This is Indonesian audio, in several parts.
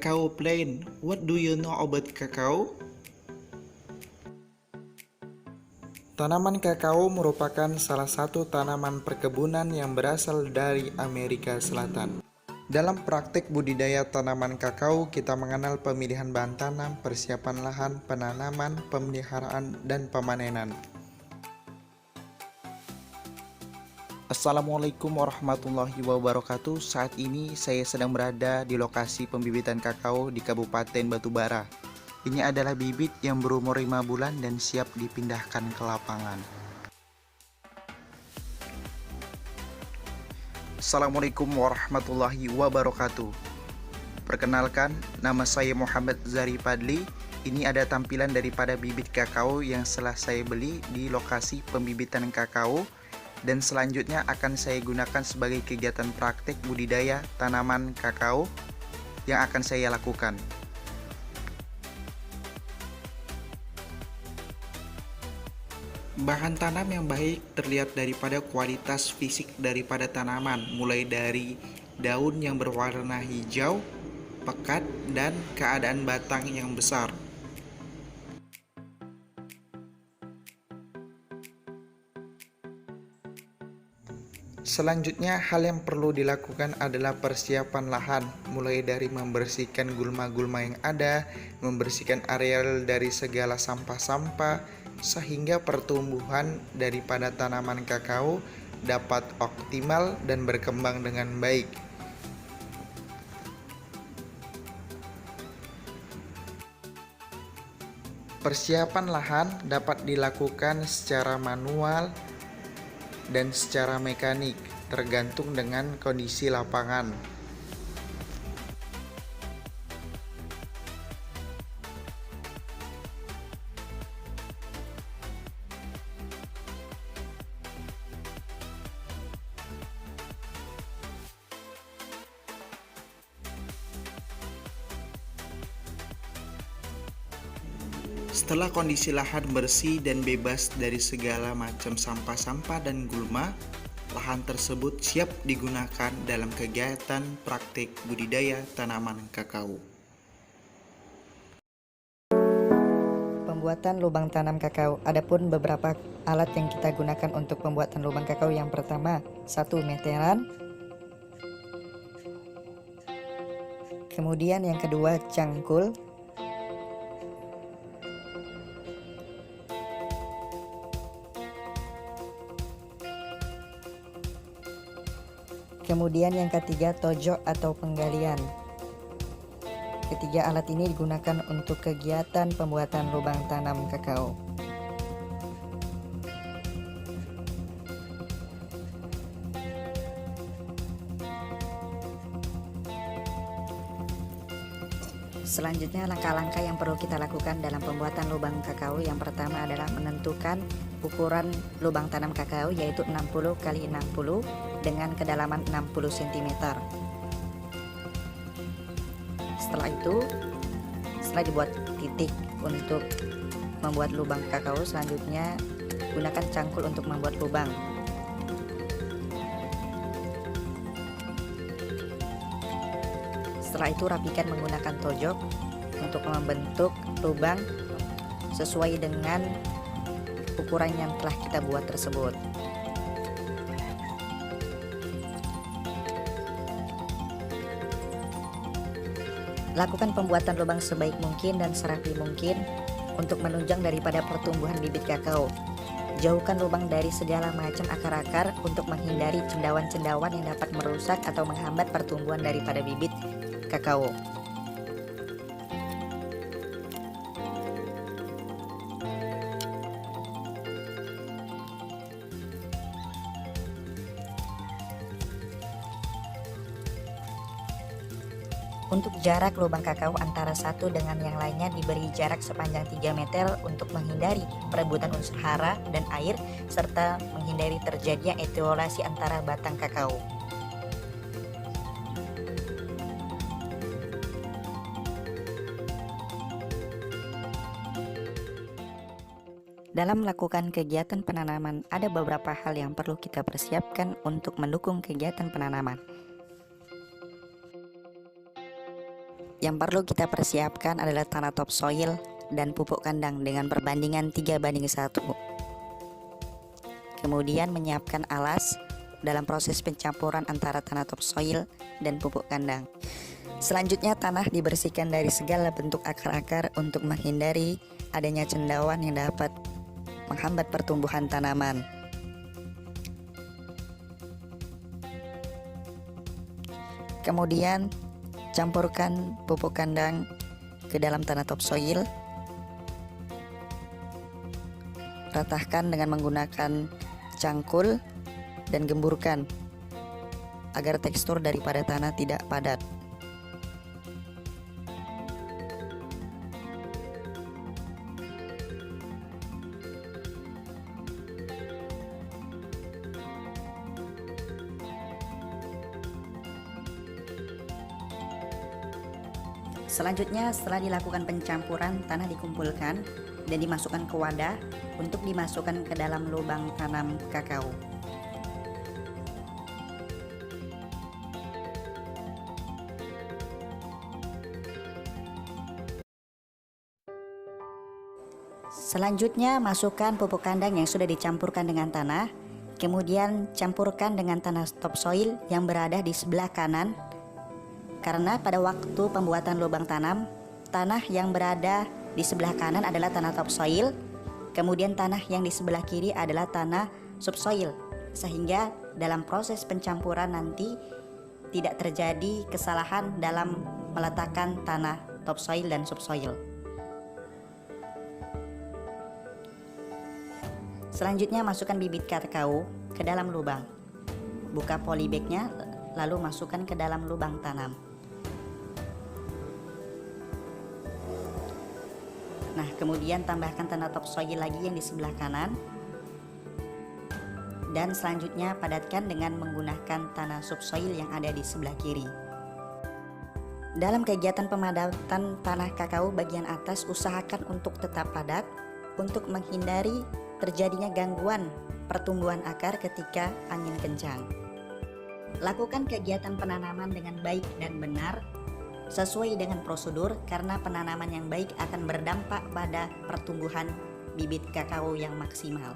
Cacao plant. What do you know about cacao? Tanaman kakao merupakan salah satu tanaman perkebunan yang berasal dari Amerika Selatan. Dalam praktik budidaya tanaman kakao, kita mengenal pemilihan bahan tanam, persiapan lahan, penanaman, pemeliharaan, dan pemanenan. Assalamualaikum warahmatullahi wabarakatuh. Saat ini saya sedang berada di lokasi pembibitan kakao di Kabupaten Batubara. Ini adalah bibit yang berumur 5 bulan dan siap dipindahkan ke lapangan. Assalamualaikum warahmatullahi wabarakatuh. Perkenalkan, nama saya Muhammad Zari Padli. Ini ada tampilan daripada bibit kakao yang telah saya beli di lokasi pembibitan kakao, dan selanjutnya akan saya gunakan sebagai kegiatan praktik budidaya tanaman kakao yang akan saya lakukan. Bahan tanam yang baik terlihat daripada kualitas fisik daripada tanaman, mulai dari daun yang berwarna hijau, pekat, dan keadaan batang yang besar. Selanjutnya, hal yang perlu dilakukan adalah persiapan lahan, mulai dari membersihkan gulma-gulma yang ada, membersihkan areal dari segala sampah-sampah, sehingga pertumbuhan daripada tanaman kakao dapat optimal dan berkembang dengan baik. Persiapan lahan dapat dilakukan secara manual dan secara mekanik, tergantung dengan kondisi lapangan. Setelah kondisi lahan bersih dan bebas dari segala macam sampah-sampah dan gulma, lahan tersebut siap digunakan dalam kegiatan praktik budidaya tanaman kakao. Pembuatan lubang tanam kakao. Adapun beberapa alat yang kita gunakan untuk pembuatan lubang kakao, yang pertama, 1 meteran. Kemudian yang kedua, cangkul. Kemudian yang ketiga, tojok atau penggalian. Ketiga alat ini digunakan untuk kegiatan pembuatan lubang tanam kakao. Selanjutnya, langkah-langkah yang perlu kita lakukan dalam pembuatan lubang kakao. Yang pertama adalah menentukan ukuran lubang tanam kakao, yaitu 60 x 60 dengan kedalaman 60 cm. Setelah itu, setelah dibuat titik untuk membuat lubang kakao, selanjutnya gunakan cangkul untuk membuat lubang. Setelah itu, rapikan menggunakan tojok untuk membentuk lubang sesuai dengan ukuran yang telah kita buat tersebut. Lakukan pembuatan lubang sebaik mungkin dan serapi mungkin untuk menunjang daripada pertumbuhan bibit kakao. Jauhkan lubang dari segala macam akar-akar untuk menghindari cendawan-cendawan yang dapat merusak atau menghambat pertumbuhan daripada bibit kakao. Untuk jarak lubang kakao antara satu dengan yang lainnya diberi jarak sepanjang 3 meter untuk menghindari perebutan unsur hara dan air, serta menghindari terjadinya etiolasi antara batang kakao. Dalam melakukan kegiatan penanaman, ada beberapa hal yang perlu kita persiapkan untuk mendukung kegiatan penanaman. Yang perlu kita persiapkan adalah tanah topsoil dan pupuk kandang dengan perbandingan 3:1. Kemudian menyiapkan alas dalam proses pencampuran antara tanah topsoil dan pupuk kandang. Selanjutnya tanah dibersihkan dari segala bentuk akar-akar untuk menghindari adanya cendawan yang dapat menghambat pertumbuhan tanaman. Kemudian campurkan pupuk kandang ke dalam tanah topsoil. Ratakan dengan menggunakan cangkul dan gemburkan agar tekstur daripada tanah tidak padat. Selanjutnya, setelah dilakukan pencampuran, tanah dikumpulkan dan dimasukkan ke wadah untuk dimasukkan ke dalam lubang tanam kakao. Selanjutnya, masukkan pupuk kandang yang sudah dicampurkan dengan tanah. Kemudian campurkan dengan tanah topsoil yang berada di sebelah kanan. Karena pada waktu pembuatan lubang tanam, tanah yang berada di sebelah kanan adalah tanah topsoil, kemudian tanah yang di sebelah kiri adalah tanah subsoil, sehingga dalam proses pencampuran nanti tidak terjadi kesalahan dalam meletakkan tanah topsoil dan subsoil. Selanjutnya masukkan bibit kakao ke dalam lubang. Buka polybagnya lalu masukkan ke dalam lubang tanam. Nah, kemudian tambahkan tanah topsoil lagi yang di sebelah kanan. Dan selanjutnya padatkan dengan menggunakan tanah subsoil yang ada di sebelah kiri. Dalam kegiatan pemadatan tanah kakao bagian atas, usahakan untuk tetap padat untuk menghindari terjadinya gangguan pertumbuhan akar ketika angin kencang. Lakukan kegiatan penanaman dengan baik dan benar sesuai dengan prosedur, karena penanaman yang baik akan berdampak pada pertumbuhan bibit kakao yang maksimal.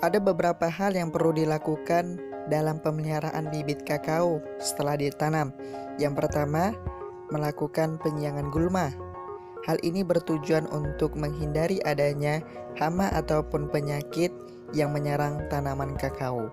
Ada beberapa hal yang perlu dilakukan dalam pemeliharaan bibit kakao setelah ditanam. Yang pertama, melakukan penyiangan gulma. Hal ini bertujuan untuk menghindari adanya hama ataupun penyakit yang menyerang tanaman kakao.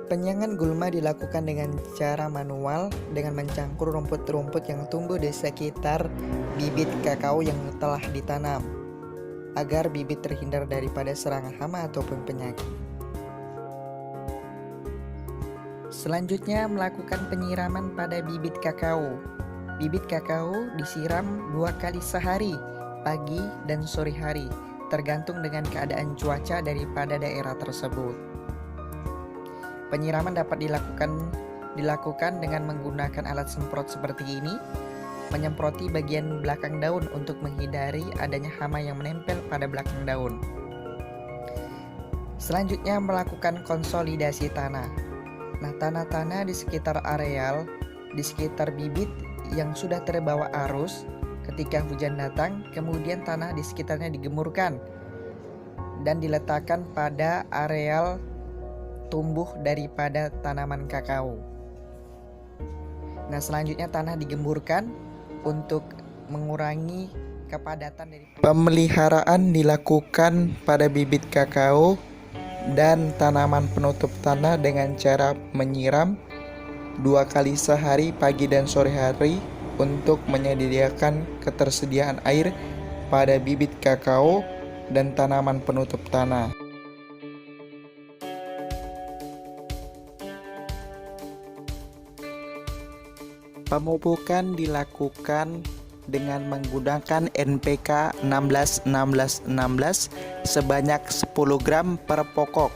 Penyiangan gulma dilakukan dengan cara manual dengan mencangkur rumput-rumput yang tumbuh di sekitar bibit kakao yang telah ditanam, agar bibit terhindar daripada serangan hama ataupun penyakit. Selanjutnya, melakukan penyiraman pada bibit kakao. Bibit kakao disiram 2 kali sehari, pagi dan sore hari, tergantung dengan keadaan cuaca daripada daerah tersebut. Penyiraman dapat dilakukan dengan menggunakan alat semprot seperti ini, menyemproti bagian belakang daun untuk menghindari adanya hama yang menempel pada belakang daun. Selanjutnya, melakukan konsolidasi tanah. Nah, tanah-tanah di sekitar areal, di sekitar bibit yang sudah terbawa arus ketika hujan datang, kemudian tanah di sekitarnya digemurkan dan diletakkan pada areal tumbuh daripada tanaman kakao. Nah, selanjutnya tanah digemburkan untuk mengurangi kepadatan dari pemeliharaan dilakukan pada bibit kakao dan tanaman penutup tanah dengan cara menyiram 2 kali sehari, pagi dan sore hari, untuk menyediakan ketersediaan air pada bibit kakao dan tanaman penutup tanah. Pemupukan dilakukan dengan menggunakan NPK 16-16-16 sebanyak 10 gram per pokok.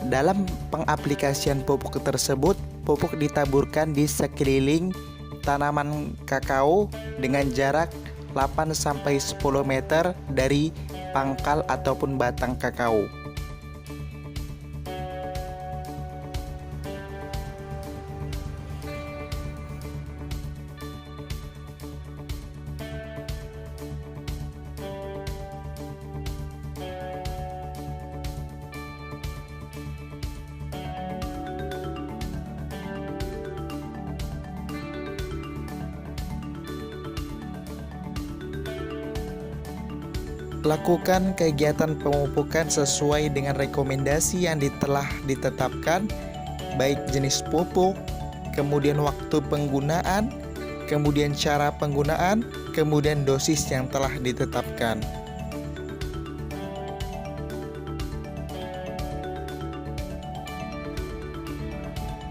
Dalam pengaplikasian pupuk tersebut, pupuk ditaburkan di sekeliling tanaman kakao dengan jarak 8-10 meter dari pangkal ataupun batang kakao. Lakukan kegiatan pemupukan sesuai dengan rekomendasi yang telah ditetapkan, baik jenis pupuk, kemudian waktu penggunaan, kemudian cara penggunaan, kemudian dosis yang telah ditetapkan.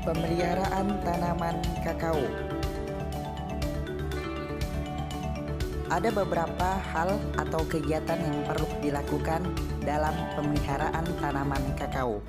Pemeliharaan tanaman kakao. Ada beberapa hal atau kegiatan yang perlu dilakukan dalam pemeliharaan tanaman kakao.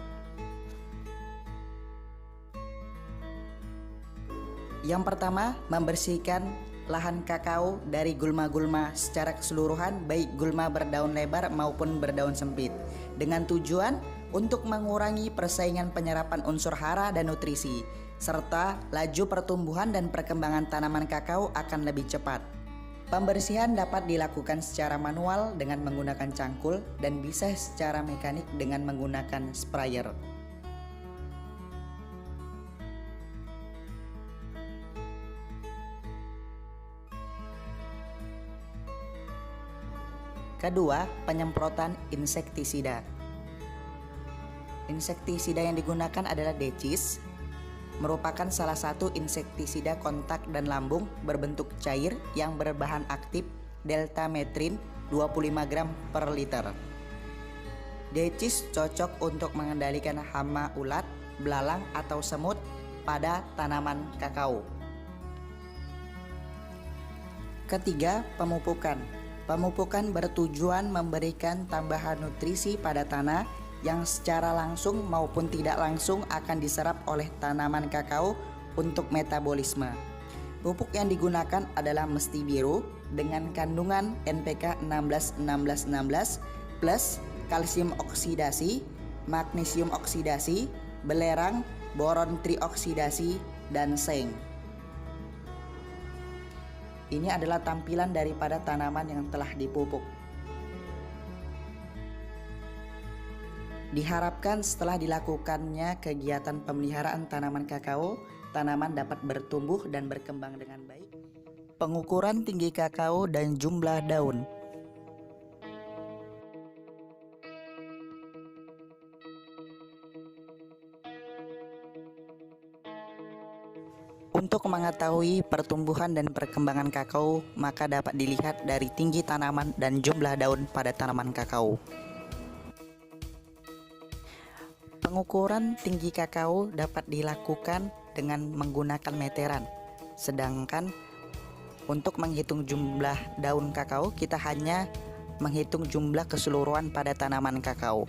Yang pertama, membersihkan lahan kakao dari gulma-gulma secara keseluruhan, baik gulma berdaun lebar maupun berdaun sempit, dengan tujuan untuk mengurangi persaingan penyerapan unsur hara dan nutrisi, serta laju pertumbuhan dan perkembangan tanaman kakao akan lebih cepat. Pembersihan dapat dilakukan secara manual dengan menggunakan cangkul dan bisa secara mekanik dengan menggunakan sprayer. Kedua, penyemprotan insektisida. Insektisida yang digunakan adalah decis, merupakan salah satu insektisida kontak dan lambung berbentuk cair yang berbahan aktif deltametrin 25 gram per liter. Decis cocok untuk mengendalikan hama ulat, belalang atau semut pada tanaman kakao. Ketiga, pemupukan. Pemupukan bertujuan memberikan tambahan nutrisi pada tanah yang secara langsung maupun tidak langsung akan diserap oleh tanaman kakao untuk metabolisme. Pupuk yang digunakan adalah mesti biru dengan kandungan NPK 16-16-16 plus kalsium oksidasi, magnesium oksidasi, belerang, boron trioksidasi, dan seng. Ini adalah tampilan daripada tanaman yang telah dipupuk. Diharapkan setelah dilakukannya kegiatan pemeliharaan tanaman kakao, tanaman dapat bertumbuh dan berkembang dengan baik. Pengukuran tinggi kakao dan jumlah daun. Untuk mengetahui pertumbuhan dan perkembangan kakao, maka dapat dilihat dari tinggi tanaman dan jumlah daun pada tanaman kakao. Pengukuran tinggi kakao dapat dilakukan dengan menggunakan meteran. Sedangkan untuk menghitung jumlah daun kakao, kita hanya menghitung jumlah keseluruhan pada tanaman kakao.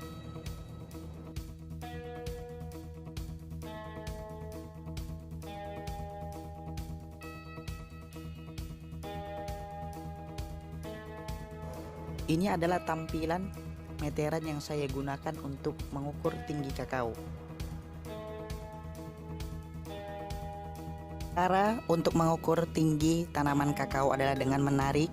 Ini adalah tampilan meteran yang saya gunakan untuk mengukur tinggi kakao. Cara untuk mengukur tinggi tanaman kakao adalah dengan menarik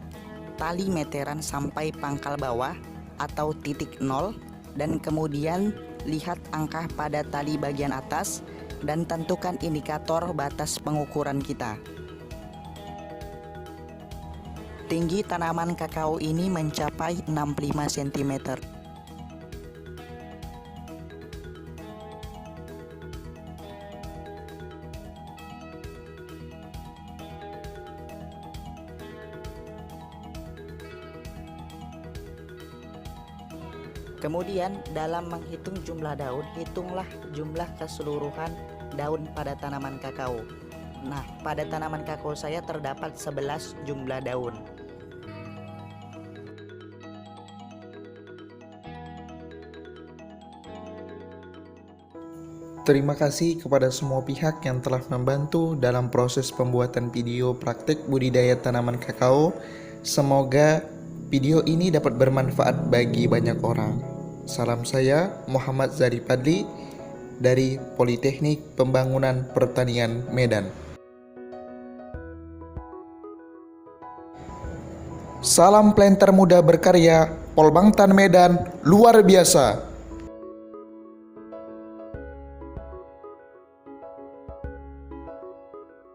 tali meteran sampai pangkal bawah atau titik 0 dan kemudian lihat angka pada tali bagian atas dan tentukan indikator batas pengukuran kita. Tinggi tanaman kakao ini mencapai 65 cm. Kemudian dalam menghitung jumlah daun, hitunglah jumlah keseluruhan daun pada tanaman kakao. Nah, pada tanaman kakao saya terdapat 11 jumlah daun. Terima kasih kepada semua pihak yang telah membantu dalam proses pembuatan video praktik budidaya tanaman kakao. Semoga video ini dapat bermanfaat bagi banyak orang. Salam saya Muhammad Zari Padli dari Politeknik Pembangunan Pertanian Medan. Salam planter muda berkarya, Polbangtan Medan luar biasa.